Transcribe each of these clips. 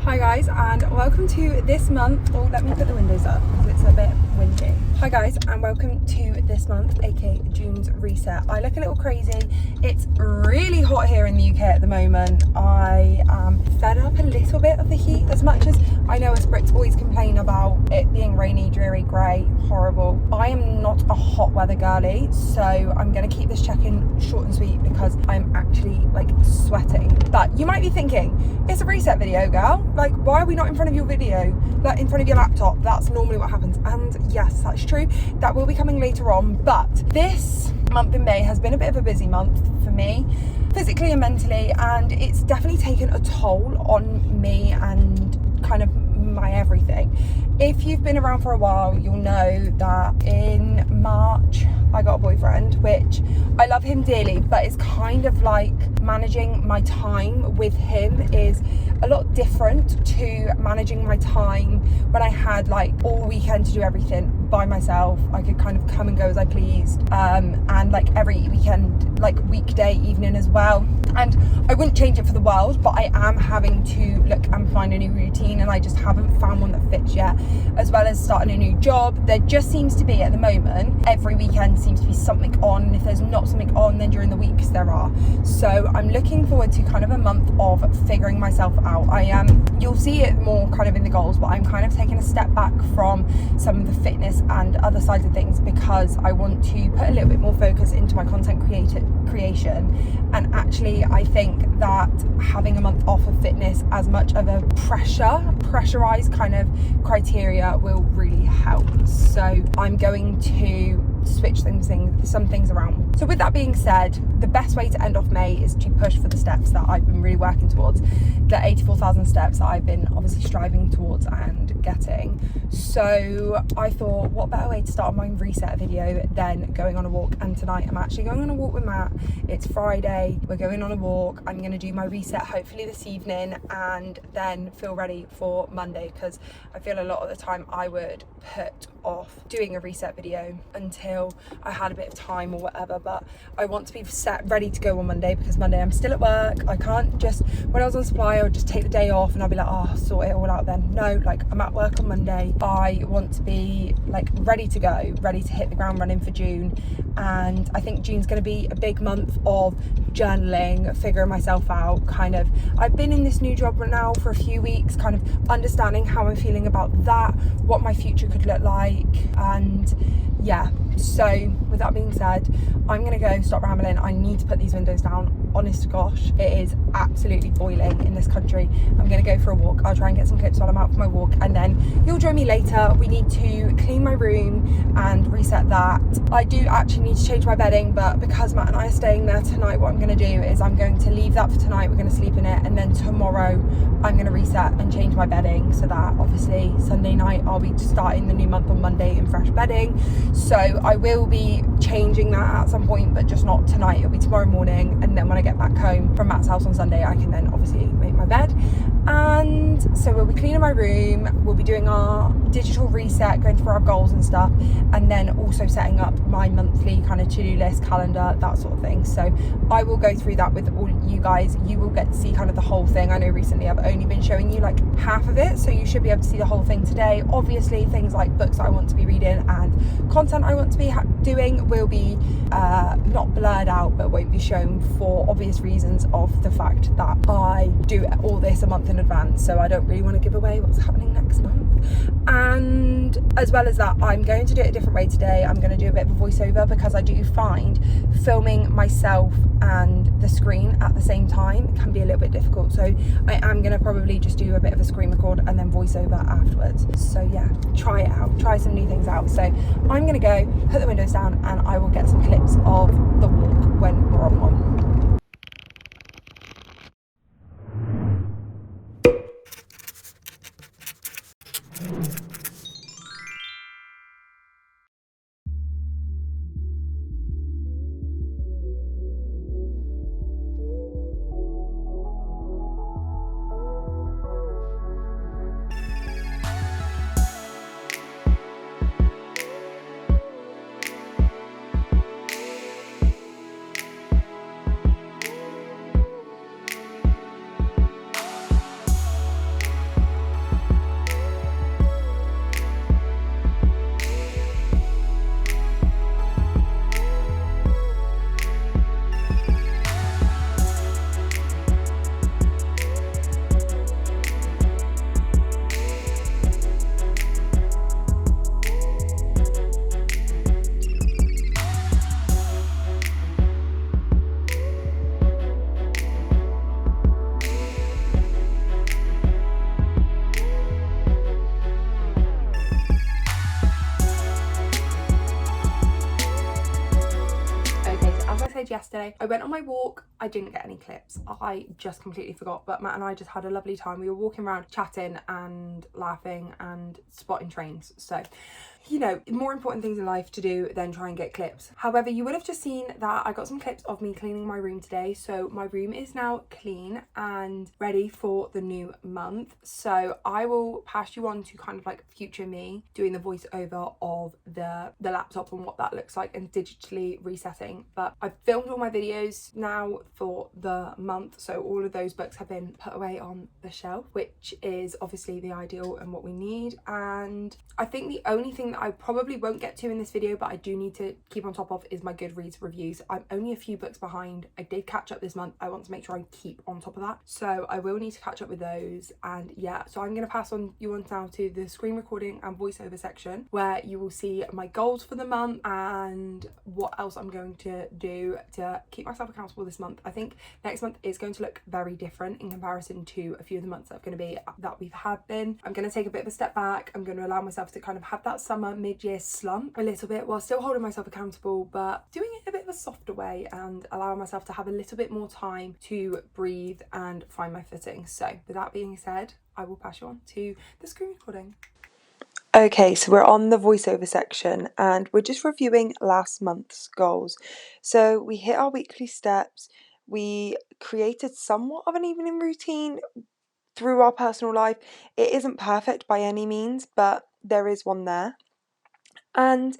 Hi guys, and welcome to this month, oh let me put the windows up because it's a bit windy. Hi guys, and welcome to this month, aka June's reset. I look a little crazy. It's really hot here in the UK at the moment. I am fed up a little bit of the heat, as much as I know us Brits always complain about it being rainy, dreary, grey, horrible. I am not a hot weather girly, so I'm going to keep this check-in short and sweet because I'm actually like sweating. But you might be thinking, it's a reset video, girl. Like, why are we not in front of your video, like in front of your laptop? That's normally what happens. And yes, that's true. That will be coming later on. But this month in May has been a bit of a busy month for me, physically and mentally, and it's definitely taken a toll on me and kind of my everything. If you've been around for a while, you'll know that in March I got a boyfriend, which I love him dearly, but it's kind of like managing my time with him is a lot different to managing my time when I had like all weekend to do everything by myself. I could kind of come and go as I pleased, and like every weekend, like weekday evening as well. And I wouldn't change it for the world, but I am having to look and find a new routine, and I just haven't found one that fits yet, as well as starting a new job. There just seems to be at the moment, every weekend seems to be something on, and if there's not something on, then during the weeks there are. So I'm looking forward to kind of a month of figuring myself out. You'll see it more kind of in the goals, but I'm kind of taking a step back from some of the fitness and other sides of things because I want to put a little bit more focus into my content creation. And actually I think that having a month off of fitness as much of a pressurized kind of criteria will really help. So I'm going to switch some things around. So with that being said, the best way to end off May is to push for the steps that I've been really working towards, the 84,000 steps that I've been obviously striving towards and getting. So I thought, what better way to start my reset video than going on a walk? And tonight I'm actually going on a walk with Matt. It's Friday, we're going on a walk. I'm going to do my reset hopefully this evening and then feel ready for Monday, because I feel a lot of the time I would put off doing a reset video until I had a bit of time or whatever. But I want to be set ready to go on Monday, because Monday I'm still at work. I can't just, when I was on supply, I would just take the day off and I'll be like, oh, I'll sort it all out then. No, like I'm at work on Monday. I want to be like ready to go, ready to hit the ground running for June. And I think June's going to be a big month of journaling, figuring myself out. Kind of, I've been in this new job right now for a few weeks, kind of understanding how I'm feeling about that, what my future could look like. And yeah, so with that being said, I'm gonna go stop rambling. I need to put these windows down. Honest to gosh, it is absolutely boiling in this country. I'm gonna go for a walk. I'll try and get some clips while I'm out for my walk, and then you'll join me later. We need to clean my room and reset that. I do actually need to change my bedding, but because Matt and I are staying there tonight, what I'm gonna do is I'm going to leave that for tonight. We're gonna sleep in it, and then tomorrow I'm gonna reset and change my bedding so that obviously Sunday night I'll be starting the new month on Monday in fresh bedding. So I will be changing that at some point, but just not tonight. It'll be tomorrow morning, and then when I get back home from Matt's house on Sunday, I can then obviously make my bed. And so we'll be cleaning my room, we'll be doing our digital reset, going through our goals and stuff, and then also setting up my monthly kind of to-do list, calendar, that sort of thing. So I will go through that with all you guys. You will get to see kind of the whole thing. I know recently I've only been showing you like half of it, so you should be able to see the whole thing today. Obviously things like books that I want to be reading and content I want to be doing will be not blurred out, but won't be shown for obvious reasons of the fact that I do all this a month in advance, so I don't really want to give away what's happening next month. And as well as that, I'm going to do it a different way today. I'm going to do a bit of a voiceover, because I do find filming myself and the screen at the same time can be a little bit difficult. So I am going to probably just do a bit of a screen record and then voiceover afterwards. So yeah, try it out, try some new things out. So I'm going to go put the windows down and I will get some clips of the walk when we're on one. said yesterday, I went on my walk. I didn't get any clips. I just completely forgot, but Matt and I just had a lovely time. We were walking around chatting and laughing and spotting trains. So, you know, more important things in life to do than try and get clips. However, you would have just seen that I got some clips of me cleaning my room today. So my room is now clean and ready for the new month. So I will pass you on to kind of like future me doing the voiceover of the laptop and what that looks like and digitally resetting. But I've filmed all my videos now for the month. So all of those books have been put away on the shelf, which is obviously the ideal and what we need. And I think the only thing that I probably won't get to in this video, but I do need to keep on top of, is my Goodreads reviews. I'm only a few books behind. I did catch up this month. I want to make sure I keep on top of that. So I will need to catch up with those. And yeah, so I'm going to pass on you on now to the screen recording and voiceover section, where you will see my goals for the month and what else I'm going to do to keep myself accountable this month. I think next month is going to look very different in comparison to a few of the months that we've had been. I'm going to take a bit of a step back. I'm going to allow myself to kind of have that summer mid-year slump a little bit while still holding myself accountable, but doing it in a bit of a softer way and allowing myself to have a little bit more time to breathe and find my footing. So with that being said, I will pass you on to the screen recording. Okay, so we're on the voiceover section and we're just reviewing last month's goals. So we hit our weekly steps. We created somewhat of an evening routine through our personal life. It isn't perfect by any means, but there is one there. And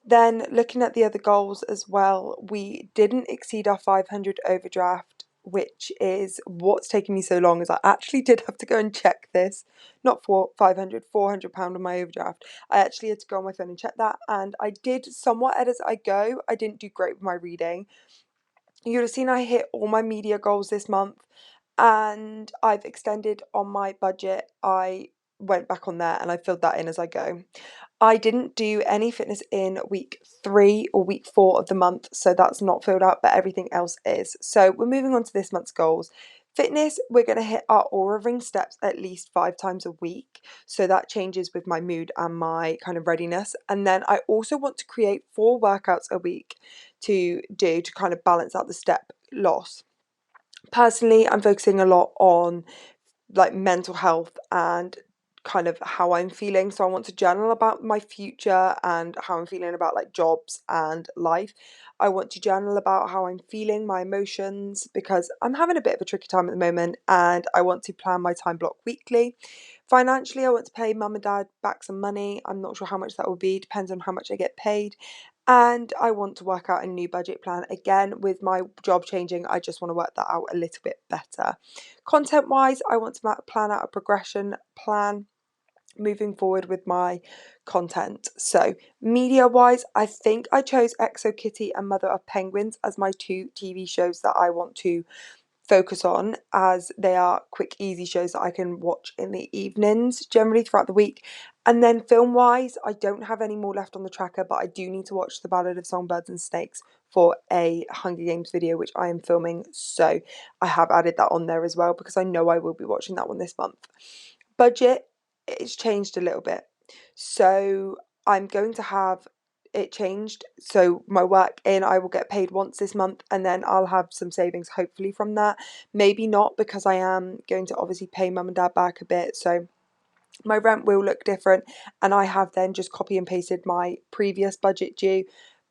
then looking at the other goals as well, we didn't exceed our 500 overdraft, which is what's taking me so long, is I actually did have to go and check this. Not for 500, £400 on my overdraft. I actually had to go on my phone and check that, and I did somewhat as I go. I didn't do great with my reading. You'd have seen I hit all my media goals this month, and I've extended on my budget. I went back on there and I filled that in as I go. I didn't do any fitness in week 3 or week 4 of the month, so that's not filled out, but everything else is. So we're moving on to this month's goals. Fitness, we're going to hit our Aura Ring steps at least 5 times a week. So that changes with my mood and my kind of readiness. And then I also want to create 4 workouts a week to do to kind of balance out the step loss. Personally, I'm focusing a lot on like mental health and kind of how I'm feeling. So I want to journal about my future and how I'm feeling about like jobs and life. I want to journal about how I'm feeling, my emotions, because I'm having a bit of a tricky time at the moment, and I want to plan my time block weekly. Financially, I want to pay mum and dad back some money. I'm not sure how much that will be, depends on how much I get paid. And I want to work out a new budget plan. Again, with my job changing, I just want to work that out a little bit better. Content wise, I want to plan out a progression plan moving forward with my content. So media wise, I think I chose Exo Kitty and Mother of Penguins as my 2 TV shows that I want to focus on, as they are quick, easy shows that I can watch in the evenings, generally throughout the week. And then film wise, I don't have any more left on the tracker, but I do need to watch The Ballad of Songbirds and Snakes for a Hunger Games video, which I am filming. So I have added that on there as well, because I know I will be watching that one this month. Budget, it's changed a little bit. So I'm going to have it changed. So my work in, I will get paid once this month, and then I'll have some savings hopefully from that. Maybe not, because I am going to obviously pay mum and dad back a bit. So my rent will look different, and I have then just copy and pasted my previous budget due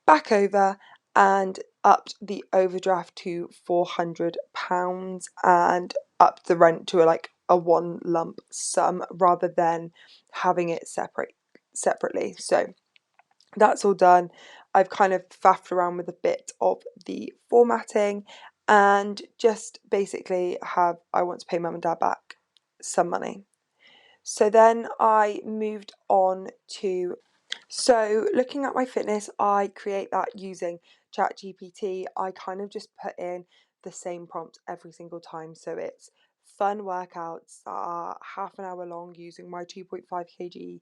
back over and upped the overdraft to £400 and upped the rent to a one lump sum rather than having it separately. So that's all done. I've kind of faffed around with a bit of the formatting, and just basically I want to pay mum and dad back some money. So then I moved on to, so looking at my fitness, I create that using ChatGPT. I kind of just put in the same prompt every single time. So it's fun workouts that are half an hour long using my 2.5 kg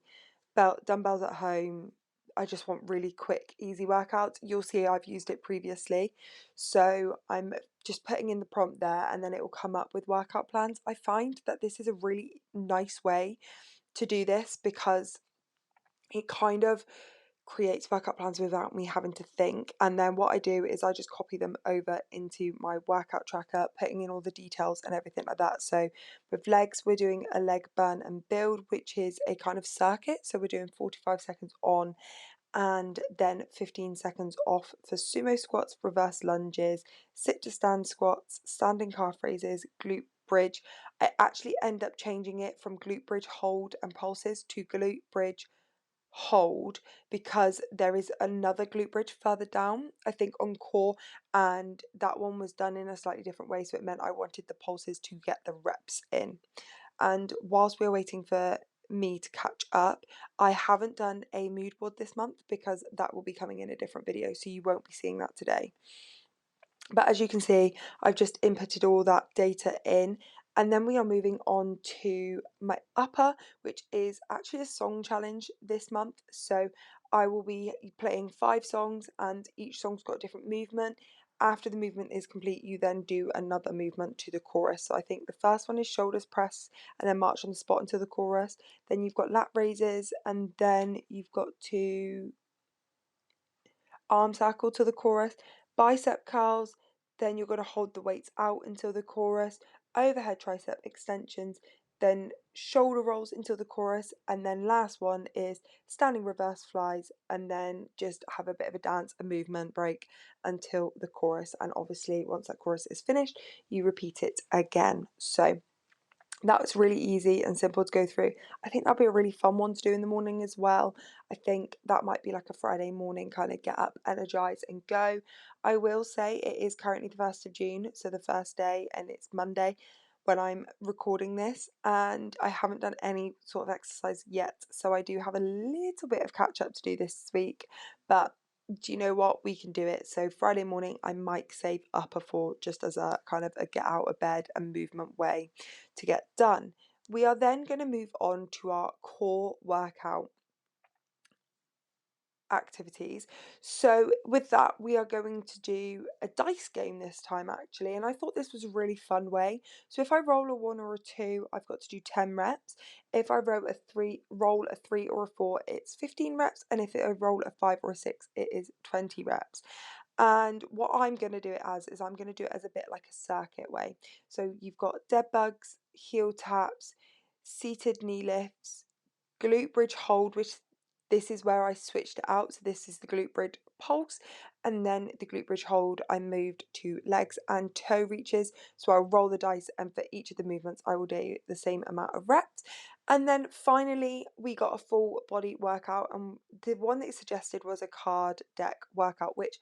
dumbbells at home. I just want really quick, easy workouts. You'll see I've used it previously. So I'm just putting in the prompt there, and then it will come up with workout plans. I find that this is a really nice way to do this, because it kind of creates workout plans without me having to think. And then what I do is I just copy them over into my workout tracker, putting in all the details and everything like that. So with legs, we're doing a leg burn and build, which is a kind of circuit. So we're doing 45 seconds on and then 15 seconds off for sumo squats, reverse lunges, sit to stand squats, standing calf raises, glute bridge. I actually end up changing it from glute bridge hold and pulses to glute bridge hold, because there is another glute bridge further down, I think on core, and that one was done in a slightly different way, so it meant I wanted the pulses to get the reps in. And whilst we're waiting for me to catch up, I haven't done a mood board this month because that will be coming in a different video, so you won't be seeing that today. But as you can see, I've just inputted all that data in, and then we are moving on to my upper, which is actually a song challenge this month. So I will be playing 5 songs and each song's got a different movement. After the movement is complete, you then do another movement to the chorus. So I think the first one is shoulders press and then march on the spot into the chorus. Then you've got lat raises, and then you've got to arm circle to the chorus, bicep curls, then you're going to hold the weights out until the chorus, overhead tricep extensions, then shoulder rolls until the chorus, and then last one is standing reverse flies, and then just have a bit of a dance, a movement break until the chorus. And obviously once that chorus is finished, you repeat it again. So that was really easy and simple to go through. I think that'll be a really fun one to do in the morning as well. I think that might be like a Friday morning kind of get up, energize and go. I will say it is currently the 1st of June, so the first day, and it's Monday when I'm recording this, and I haven't done any sort of exercise yet, so I do have a little bit of catch up to do this week, but do you know what, we can do it. So Friday morning I might save upper for just as a kind of a get out of bed and movement way to get done. We are then going to move on to our core workout activities. So with that, we are going to do a dice game this time actually, and I thought this was a really fun way. So if I roll a 1 or a 2, I've got to do 10 reps. If I roll a 3 or a 4, it's 15 reps, and if I roll a 5 or a 6, it is 20 reps. And what I'm going to do it as is I'm going to do it as a bit like a circuit way. So you've got dead bugs, heel taps, seated knee lifts, glute bridge hold, which this is where I switched it out. So this is the glute bridge pulse, and then the glute bridge hold I moved to legs and toe reaches. So I'll roll the dice, and for each of the movements I will do the same amount of reps. And then finally we got a full body workout, and the one that suggested was a card deck workout, which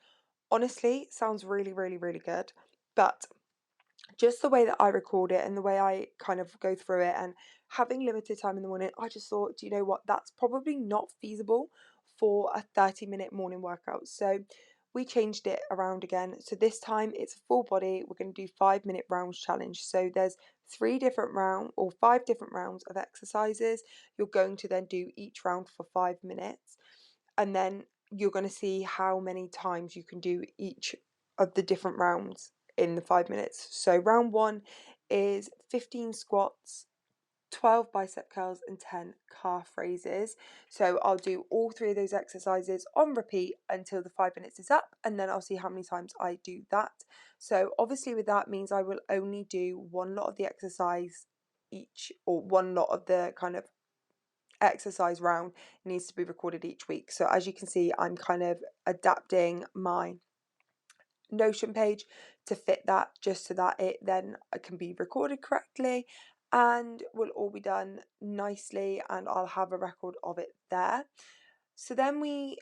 honestly sounds really, really, really good. But just the way that I record it and the way I kind of go through it, and having limited time in the morning, I just thought, do you know what, that's probably not feasible for a 30-minute morning workout. So we changed it around again. So this time it's a full body. We're going to do 5-minute rounds challenge. So there's 5 different rounds of exercises. You're going to then do each round for 5 minutes, and then you're going to see how many times you can do each of the different rounds in the 5 minutes. So round 1 is 15 squats, 12 bicep curls and 10 calf raises. So I'll do all 3 of those exercises on repeat until the 5 minutes is up, and then I'll see how many times I do that. So obviously with that means I will only do one lot of the exercise each, or one lot of the kind of exercise round needs to be recorded each week. So as you can see, I'm kind of adapting my Notion page to fit that, just so that it then can be recorded correctly and will all be done nicely, and I'll have a record of it there. So then we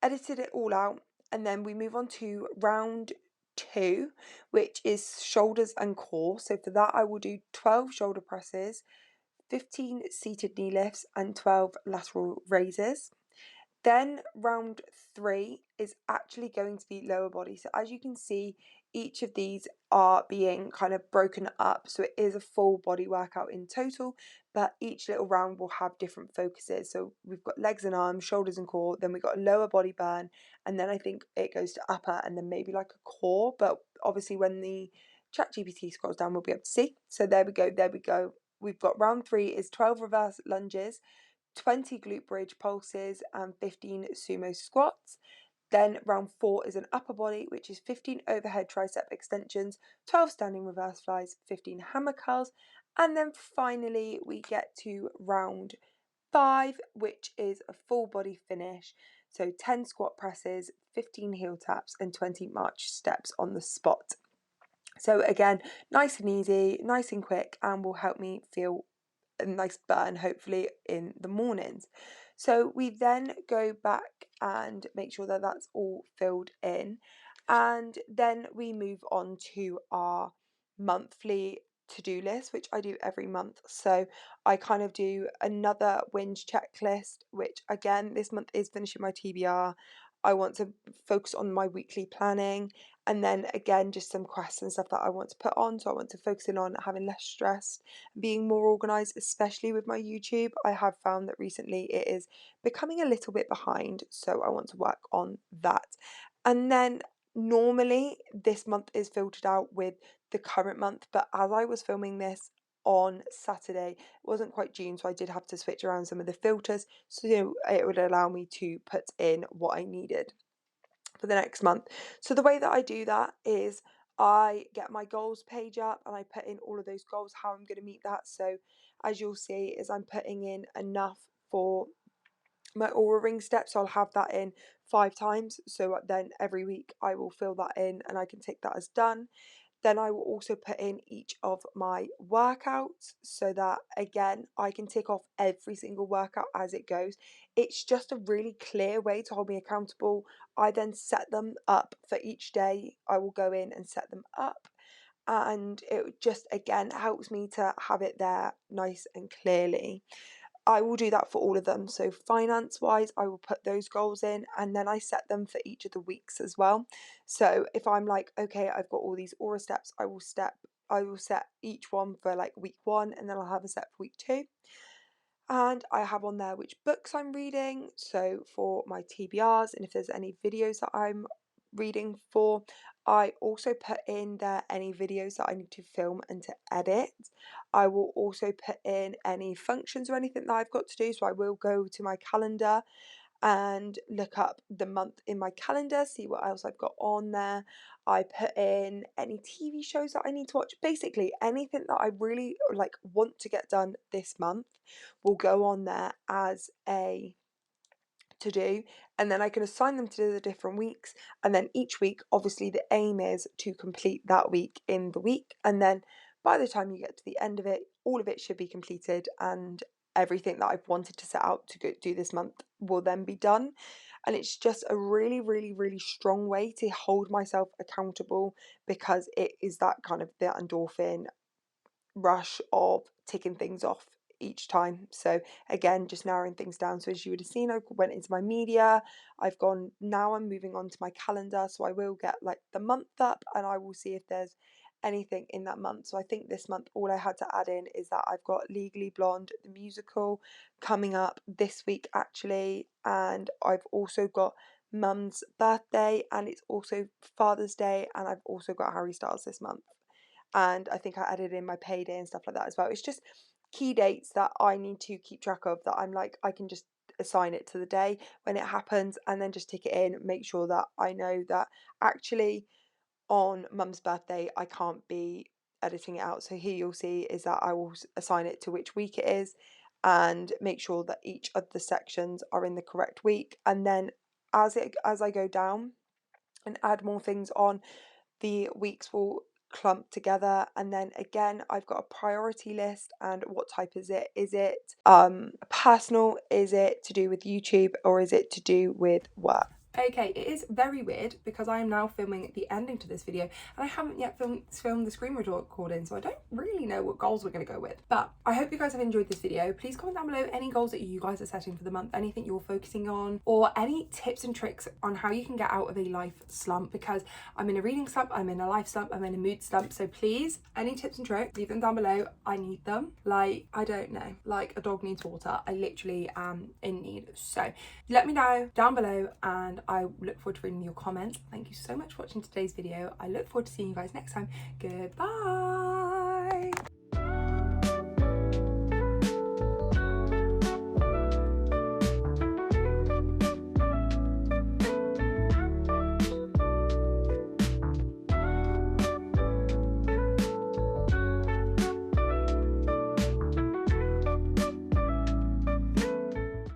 edited it all out, and then we move on to round 2, which is shoulders and core. So for that I will do 12 shoulder presses, 15 seated knee lifts and 12 lateral raises. Then round 3 is actually going to be lower body. So as you can see, each of these are being kind of broken up. So it is a full body workout in total, but each little round will have different focuses. So we've got legs and arms, shoulders and core, then we've got a lower body burn, and then I think it goes to upper, and then maybe like a core. But obviously when the ChatGPT scrolls down, we'll be able to see. So there we go. We've got round 3 is 12 reverse lunges, 20 glute bridge pulses and 15 sumo squats. Then round 4 is an upper body, which is 15 overhead tricep extensions, 12 standing reverse flies, 15 hammer curls. And then finally we get to round 5, which is a full body finish. So 10 squat presses, 15 heel taps and 20 march steps on the spot. So again, nice and easy, nice and quick, and will help me feel a nice burn hopefully in the mornings. So we then go back and make sure that that's all filled in, and then we move on to our monthly to-do list, which I do every month. So I kind of do another whinge checklist, which again this month is finishing my TBR. I want to focus on my weekly planning, and then again just some quests and stuff that I want to put on. So I want to focus in on having less stress, being more organized, especially with my YouTube. I have found that recently it is becoming a little bit behind, so I want to work on that. And then normally this month is filtered out with the current month, but as I was filming this on Saturday, it wasn't quite June, so I did have to switch around some of the filters so it would allow me to put in what I needed for the next month. So the way that I do that is I get my goals page up and I put in all of those goals, how I'm going to meet that. So as you'll see is I'm putting in enough for my aura ring steps. So I'll have that in 5 times, so then every week I will fill that in and I can tick that as done. Then I will also put in each of my workouts so that again I can tick off every single workout as it goes. It's just a really clear way to hold me accountable. I then set them up for each day. I will go in and set them up, and it just again helps me to have it there nice and clearly. I will do that for all of them. So finance wise, I will put those goals in and then I set them for each of the weeks as well. So if I'm like, okay, I've got all these aura steps, I will set each one for like week 1, and then I'll have a set for week 2. And I have on there which books I'm reading, so for my TBRs, and if there's any videos that I'm reading for. I also put in there any videos that I need to film and to edit. I will also put in any functions or anything that I've got to do, so I will go to my calendar and look up the month in my calendar, see what else I've got on there. I put in any TV shows that I need to watch. Basically anything that I really like want to get done this month will go on there as a to do, and then I can assign them to the different weeks, and then each week obviously the aim is to complete that week in the week, and then by the time you get to the end of it, all of it should be completed and everything that I've wanted to set out to go do this month will then be done. And it's just a really really really strong way to hold myself accountable, because it is that kind of the endorphin rush of ticking things off each time. So again, just narrowing things down. So as you would have seen, I went into my media, now I'm moving on to my calendar, so I will get like the month up and I will see if there's anything in that month. So I think this month all I had to add in is that I've got Legally Blonde the musical coming up this week actually, and I've also got Mum's birthday, and it's also Father's Day, and I've also got Harry Styles this month, and I think I added in my payday and stuff like that as well. It's just key dates that I need to keep track of, that I'm like, I can just assign it to the day when it happens and then just tick it in, make sure that I know that actually on Mum's birthday I can't be editing it out. So here you'll see is that I will assign it to which week it is and make sure that each of the sections are in the correct week, and then as I go down and add more things on, the weeks will clump together. And then again, I've got a priority list, and what type is it? Is it personal? Is it to do with YouTube, or is it to do with work? Okay, it is very weird because I am now filming the ending to this video and I haven't yet filmed the screen recording, so I don't really know what goals we're going to go with. But I hope you guys have enjoyed this video. Please comment down below any goals that you guys are setting for the month, anything you're focusing on, or any tips and tricks on how you can get out of a life slump, because I'm in a reading slump, I'm in a life slump, I'm in a mood slump. So please, any tips and tricks, leave them down below. I need them. Like, I don't know, like a dog needs water. I literally am in need. So let me know down below, and I look forward to reading your comments. Thank you so much for watching today's video. I look forward to seeing you guys next time. Goodbye.